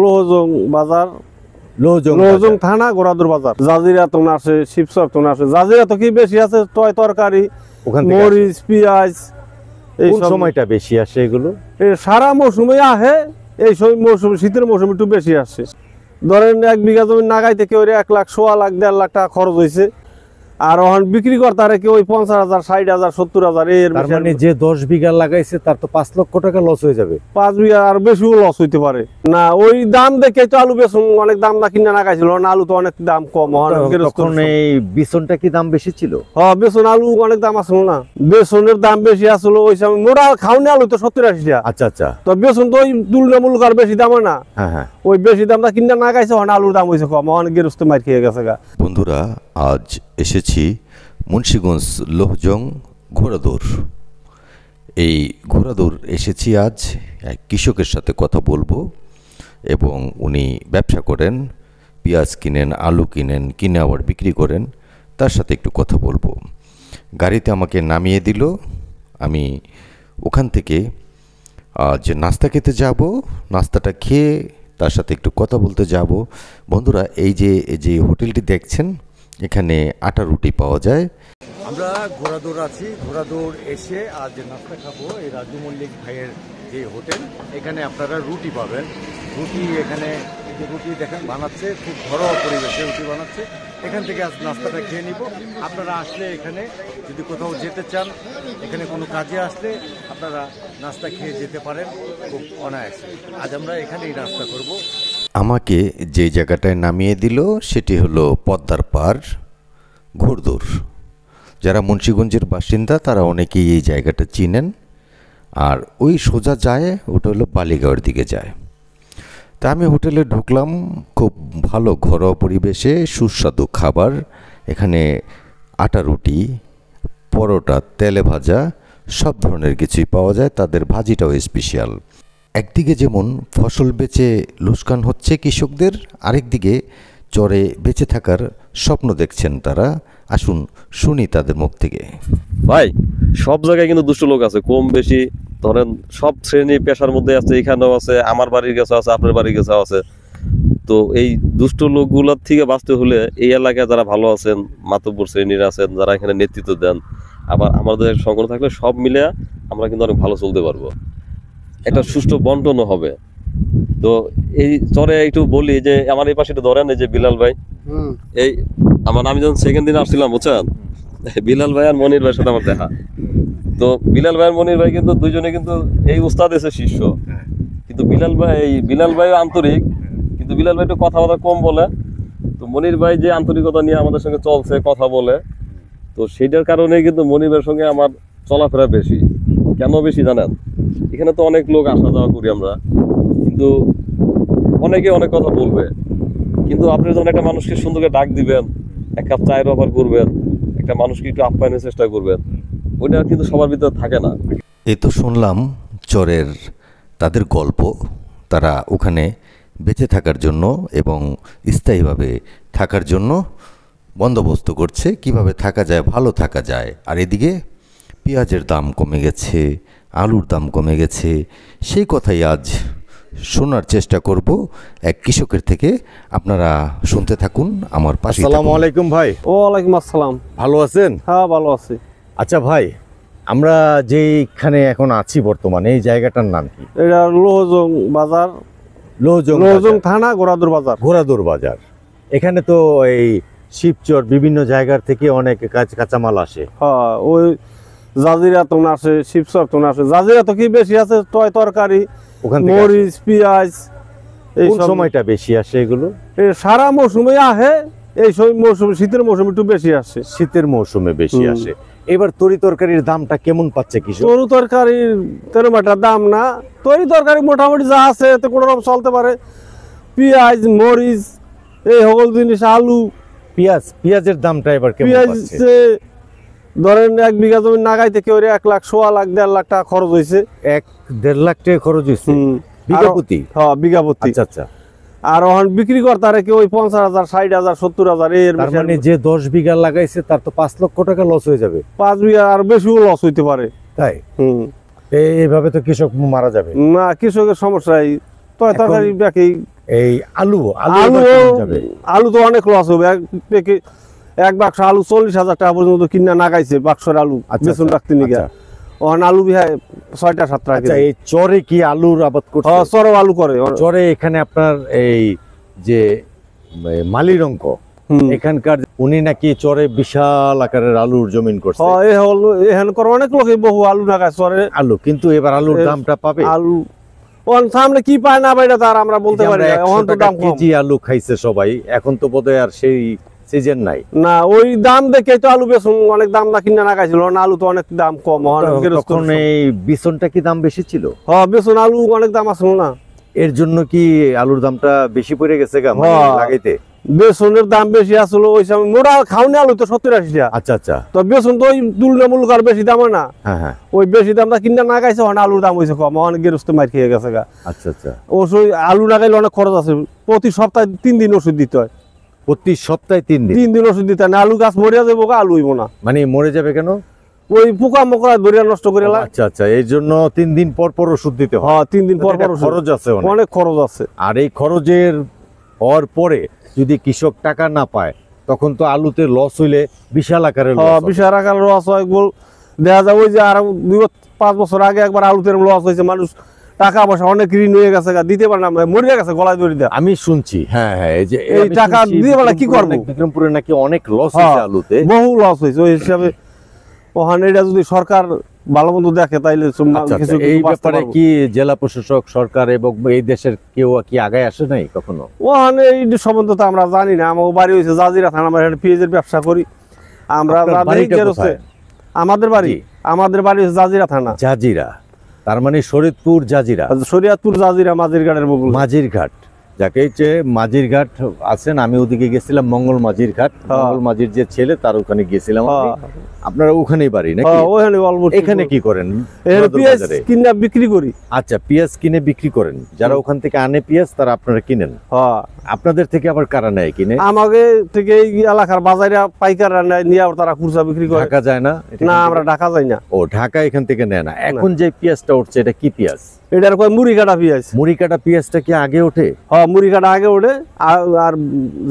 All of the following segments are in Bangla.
লোহজং বাজার, লোহজং থানা, গোরাদুর বাজার। জাজিরা তো আসে, শিবচর তো আসে। জাজিরা তো কি বেশি আছে, তরকারি, মরিচ, পেঁয়াজ। এই সময়টা বেশি আসে এগুলো? সারা মৌসুমে আহে, এই মৌসুম শীতের মৌসুম একটু বেশি আসে। ধরেন 1 বিঘা জমি নাগাইতে কেউ 1 লাখ, 1.25 লাখ, 1.5 লাখ টাকা খরচ হয়েছে। আর ওখান বিক্রি করতে কেউ 50,000, 60,000, 70,000। এর মানে যে 10 বিঘা লাগাইছে তার তো 5 লক্ষ টাকা লস হয়ে যাবে। 5 বিঘা আর বেশিও লস হইতে পারে না। ওই দাম দেখে তো আলু বেসন অনেক দাম না কিনে লাগাইছিল, আলু তো অনেক দাম কম। তখন এই বেসনটা কি দাম বেশি ছিল? হ্যাঁ, বেসন আলু অনেক দাম আসলো না। বেসনের দাম বেশি আসলো ওই সময়। মোটা খাওনি আলু তো 70-80 টাকা। আচ্ছা আচ্ছা। তো বেসন তো ওই তুলনামূলক আর বেশি দাম হয় না। হ্যাঁ হ্যাঁ, ওই বেশি দামটা কিনে না গাইছে, আলুর দাম হয়েছে কম। অনেক গেরস্ত মার খেয়ে গেছে গা। বন্ধুরা, আজ এসেছি মুন্সিগঞ্জ লোহজং ঘোড়াদৌড়। এই ঘোড়াদৌড় এসেছি আজ এক কৃষকের সাথে কথা বলবো, এবং উনি ব্যবসা করেন, পেঁয়াজ কিনেন, আলু কিনেন, কিনে আবার বিক্রি করেন। তার সাথে একটু কথা বলবো। গাড়িতে আমাকে নামিয়ে দিল, আমি ওখান থেকে আজ নাস্তা খেতে যাব। নাস্তাটা খেয়ে তার সাথে একটু কথা বলতে যাব। বন্ধুরা, এই যে হোটেলটি দেখছেন, এখানে আটা রুটি পাওয়া যায়। আমরা ঘোড়াদৌড় আছি। ঘোড়াদৌড় এসে আজ নাস্তা খাবো এই রাজু মল্লিক ভাইয়ের যে হোটেল। এখানে আপনারা রুটি পাবেন। রুটি এখানে রুটি দেখেন বানাচ্ছে, খুব ঘরোয়া পরিবেশে রুটি বানাচ্ছে। এখান থেকে আজ নাস্তাটা খেয়ে নিব। আপনারা আসলে এখানে যদি কোথাও যেতে চান, এখানে কোনো কাজে আসলে আপনারা নাস্তা খেয়ে যেতে পারেন খুব অনায়াসে। আজ আমরা এখানেই নাস্তা করব। আমাকে যে জায়গাটায় নামিয়ে দিল সেটি হলো পদ্মার পাড়, ঘোড়দৌড়। যারা মুন্সিগঞ্জের বাসিন্দা তারা অনেকেই এই জায়গাটা চিনেন। আর ওই সোজা যায়, ওটা হলো বালিগাঁওয়ের দিকে যায়। তা আমি হোটেলে ঢুকলাম, খুব ভালো ঘরোয়া পরিবেশে সুস্বাদু খাবার। এখানে আটা রুটি, পরোটা, তেলে ভাজা, সব ধরনের কিছুই পাওয়া যায়। তাদের ভাজিটাও স্পেশাল। একদিকে যেমন ফসল বেচে লোকসান হচ্ছে কৃষকদের, আরেকদিকে চরে বেঁচে থাকার স্বপ্ন দেখছেন তারা। আসুন শুনি তাদের মুখ থেকে। ভাই, সব জায়গায় কিন্তু দুষ্ট লোক আছে, কম বেশি। ধরেন সব শ্রেণী পেশার মধ্যে আছে, এখানেও আছে, আমার বাড়ির কাছেও আছে, আপনার বাড়ির কাছেও আছে। তো এই দুষ্ট লোকগুলোর থেকে বাঁচতে হলে এই এলাকায় যারা ভালো আছেন, মাতব্বর শ্রেণীর আছেন, যারা এখানে নেতৃত্ব দেন, আবার আমাদের সংগঠন থাকলে সব মিলে আমরা কিন্তু অনেক ভালো চলতে পারবো। একটা সুষ্ঠু বন্টনও হবে। তো এই চরে একটু বলি যে আমার এই পাশে একটু ধরেন, এই যে বিলাল ভাই, এই আমি যখন সেকেন্ড দিন আসছিলাম, বুঝছেন, বিলাল ভাই আর মনির ভাইয়ের সাথে আমার দেখা। তো বিলাল ভাই আর মনির ভাই কিন্তু দুইজনে কিন্তু এই উস্তাদ এসে শিষ্য। কিন্তু বিলাল ভাই আন্তরিক, কিন্তু বিলাল ভাই একটু কথাবার্তা কম বলে। তো মনির ভাই যে আন্তরিকতা নিয়ে আমাদের সঙ্গে চলছে, কথা বলে, তো সেটার কারণে কিন্তু মনির ভাইয়ের সঙ্গে আমার চলাফেরা বেশি। কেন বেশি জানেন? এখানে তো অনেক লোক আসা যাওয়া করি আমরা, কিন্তু অনেকে অনেক কথা বলবে। কিন্তু আপনি যখন একটা মানুষকে সুন্দর করে ডাক দিবেন, এক কাপ চায়ের অফার করবেন, একটা মানুষকে একটু আপ্যায়নের চেষ্টা করবেন, ওইটা কিন্তু সবার ভিতরে থাকে না। এই তো শুনলাম চরের তাদের গল্প। তারা ওখানে বেঁচে থাকার জন্য এবং স্থায়ীভাবে থাকার জন্য বন্দোবস্ত করছে, কিভাবে থাকা যায়, ভালো থাকা যায়। আর এদিকে পেঁয়াজের দাম কমে গেছে, আলুর দাম কমে গেছে। সেই কথাই আজ শোনার চেষ্টা করব এক কৃষকের থেকে। আপনারা শুনতে থাকুন আমার পাশে। আসসালামু আলাইকুম ভাই। ওয়ালাইকুম আসসালাম। ভালো আছেন? হ্যাঁ, ভালো আছি। আচ্ছা ভাই, আমরা যেখানে এখন আছি বর্তমানে, এই জায়গাটার নাম কি? এটা লোহজং বাজার, লোহজং থানা, গোরাদুর বাজার। ঘোড়াদৌড় বাজার। এখানে তো এই শিবচর বিভিন্ন জায়গার থেকে অনেক কাঁচামাল আসে। হ্যাঁ, ওই জাজিরা তো আসে, শিবচর তো আসে। জাজিরা তো কি বেশি আছে, তরকারি, মরিচ, পেঁয়াজ। এই সময়টা বেশি আসে এগুলো? সারা মৌসুমে আহে, এই মৌসুম শীতের মৌসুমে একটু বেশি আসে। শীতের মৌসুমে বেশি আসে। এবার তরি তরকারির দামটা কেমন পাচ্ছে কৃষক? তরি তরকারির তেরো দাম না, তরি তরকারি মোটামুটি যা আছে এতে কোনো রকম চলতে পারে। পেঁয়াজ, মরিচ, এই সকল জিনিস, আলু, পেঁয়াজের দামটা এবার কেমন পাচ্ছে? ধরেন 1 বিঘা জমি নাগাইতে কেউ 1 লাখ, 1.25 লাখ, 1.5 লাখ টাকা খরচ হয়েছে। 1-1.5 লাখ টাকা খরচ হয়েছে বিঘা প্রতি? হ্যাঁ, বিঘা প্রতি। আচ্ছা আচ্ছা। আর ওখান বিক্রি করতে কেউ 50,000, 60,000, 70,000। এর মানে যে 10 বিঘা লাগাইছে তার তো 5 লক্ষ টাকা লস হয়ে যাবে। 5 বিঘা আর বেশিও লস হইতে পারে। তাই? এইভাবে তো কৃষক মারা যাবে। না, কৃষকের সমস্যাই তরকারি ব্যাকি এই আলু আলু এবার কেমন যাবে? আলু তো অনেক লস হবে। এক বাক্স আলু 40,000 টাকা পর্যন্ত কিনা নাগাইছে বাক্সের আলু আচ্ছা, বেসন আচ্ছা, রাখতে নিয়ে। আচ্ছা। ওখান আলু বিহায় 6টা-7টা। আচ্ছা, এই চরে কি আলুর আবাদ করছে? চরো আলু করে। চরে এখানে আপনার এই যে মালিরঙ্ক এখানকার উনি নাকি চরে বিশাল আকারের আলুর জমিন করছে। এখানে করে অনেক লোকে বহু আলু নাগায় চরে আলু, কিন্তু এবার আলুর দামটা পাবে? আলু ওখান সামনে কি পায় না পায় এটা তার আমরা বলতে পারি না। এখন তো দাম কম। কেজি আলু খাইছে সবাই, এখন তো বোধহয় আর সেই সিজন নাই না। ওই দাম দেখে তো আলু বেসন অনেক দাম না কিনা নাগাইছিল, আলু তো অনেক দাম কম। তখন এই বিছনটা কি দাম বেশি ছিল? হ্যাঁ, বেসন আলু অনেক দাম আসল না। এর জন্য কি আলুর দামটা বেশি পড়ে গেছে লাগাইতে? বেসনের দাম বেশি আসলো ওই সময়। মোটা খাওনি আলু তো 70-80 টাকা। আচ্ছা আচ্ছা। তো বেসন তো ওই তুলনামূলক আর বেশি দাম হয় না। হ্যাঁ হ্যাঁ। ওই বেশি দামটা কিনা না গাইছে, আলুর দাম হয়েছে কম। অনেক গেরস্ত মার খেয়ে গেছে গা। আচ্ছা আচ্ছা। ওই আলু না গাইলে অনেক খরচ আছে। প্রতি সপ্তাহে 3 দিন ওষুধ দিতে হয়। প্রতি সপ্তাহে 3 দিন? 3 দিন ওষুধ দিতে হয়, না আলু গাছ মরিয়া যাবো, আলু হইব না। মানে মরে যাবে কেন? ওই পোকা মোকড়া ধরিয়া নষ্ট করে। আচ্ছা আচ্ছা, এই জন্য 3 দিন পর পর ওষুধ দিতে হয়? হ্যাঁ, 3 দিন পর পর খরচ আছে, অনেক খরচ আছে। আর এই খরচের হওয়ার পরে যদি কৃষক টাকা না পায়, তখন তো আলুতে লস হইলে বিশাল আকারের লস। বিশাল আকারের লস হয়। দেখা যায় ওই যে আর 2-5 বছর আগে একবার আলুতে লস হয়েছে। মানুষ টাকা পয়সা অনেক ঋণ হয়ে গেছে, দিতে পারে না, মরিয়া গেছে গলায় দড়ি দেয়। আমি শুনছি। হ্যাঁ হ্যাঁ, এই যে এই টাকা দিয়ে বলে কি করবো? বিক্রমপুরে নাকি অনেক লস হয়েছে আলুতে, বহু লস হয়েছে। ওই হিসাবে ওখানে এটা যদি সরকার ভালো মন্দ দেখে তাইলে কিছু। এই ব্যাপারে কি জেলা প্রশাসক, সরকার এবং এই দেশের কেউ কি আগায় আসে নাই কখনো? ওখানে এই সম্বন্ধে তো আমরা জানি না। আমার বাড়ি হয়েছে জাজিরা থানা। আমরা এখানে পেঁয়াজের ব্যবসা করি আমরা। আমাদের বাড়ি হচ্ছে জাজিরা থানা। জাজিরা তার মানে শরীয়তপুর জাজিরা? শরীয়তপুর জাজিরা মাঝিরঘাটের বগুল। মাঝিরঘাট, যাকে হচ্ছে মাঝিরঘাট আছেন। আমি ওদিকে গেছিলাম, মঙ্গল মাঝির ঘাট। মঙ্গল মাঝির যে ছেলে তার ওখানে গেছিলাম। আপনারা ওখানেই বাড়ি নাকি? এখানে কি করেন? পেঁয়াজ কিনে বিক্রি করি। আচ্ছা, পেঁয়াজ কিনে বিক্রি করেন। যারা ওখান থেকে আনে পেঁয়াজ তারা আপনারা কিনেন? আপনাদের থেকে আবার কারা নেয় কিনে? আমাকে থেকে এই এলাকার বাজারে পাইকাররা নেয়, নিয়ে তারা খুচরা বিক্রি করে। ঢাকা যায় না? না, আমরা ঢাকা যাই না। ও, ঢাকা এখান থেকে নেয় না। এখন যে পেঁয়াজটা উঠছে এটা কি পেঁয়াজ? এটার কয় মুড়ি কাটা পেঁয়াজ। মুড়ি কাটা পেঁয়াজটা কি আগে ওঠে? হ্যাঁ, মুড়ি কাটা আগে ওঠে। আর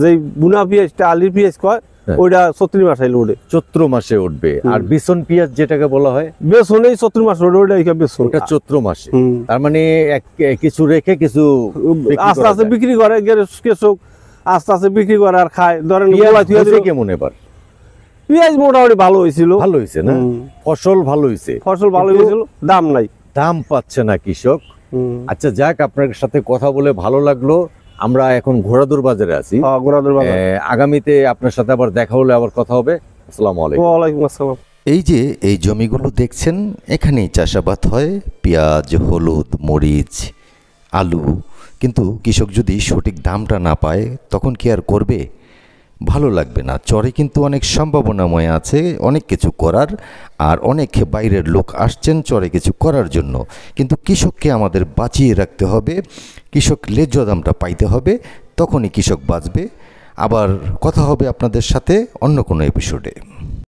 যে বুনা পেঁয়াজটা, আলির পেঁয়াজ কয়, ওইটা চৈত্র মাসে উঠে। চৈত্র মাসে উঠবে। আর বেসন পেঁয়াজ যেটাকে বলা হয়, বেসন এই চৈত্র মাসে ওঠে। ওইটা বেসন, ওটা চৈত্র মাসে। তার মানে কিছু রেখে কিছু আস্তে আস্তে বিক্রি করে কৃষক, আস্তে আস্তে বিক্রি করে আর খায়। ধরেন কেমন এবার পেঁয়াজ মোটামুটি ভালো হয়েছিল। ভালো হয়েছে না? ফসল ভালো হয়েছে? ফসল ভালো হয়েছিল, দাম নাই, দাম পাচ্ছে না কৃষক। আচ্ছা যাক, আপনার সাথে কথা বলে ভালো লাগলো। আমরা এখন ঘোড়াদুর বাজারে আছি। আগামীতে আপনার সাথে আবার দেখা হলে আবার কথা হবে। আসসালামু আলাইকুম। ওয়ালাইকুম আসসালাম। এই যে এই জমিগুলো দেখছেন, এখানেই চাষাবাদ হয় পেঁয়াজ, হলুদ, মরিচ, আলু। কিন্তু কৃষক যদি সঠিক দামটা না পায় তখন কি আর করবে? ভালো লাগবে না। চরে কিন্তু অনেক সম্ভাবনাময় আছে, অনেক কিছু করার। আর অনেক বাইরের লোক আসছেন চরে কিছু করার জন্য। কিন্তু কৃষককে আমাদের বাঁচিয়ে রাখতে হবে। কৃষক ন্যায্য দামটা পাইতে হবে, তখনই কৃষক বাঁচবে। আবার কথা হবে আপনাদের সাথে অন্য কোনো এপিসোডে।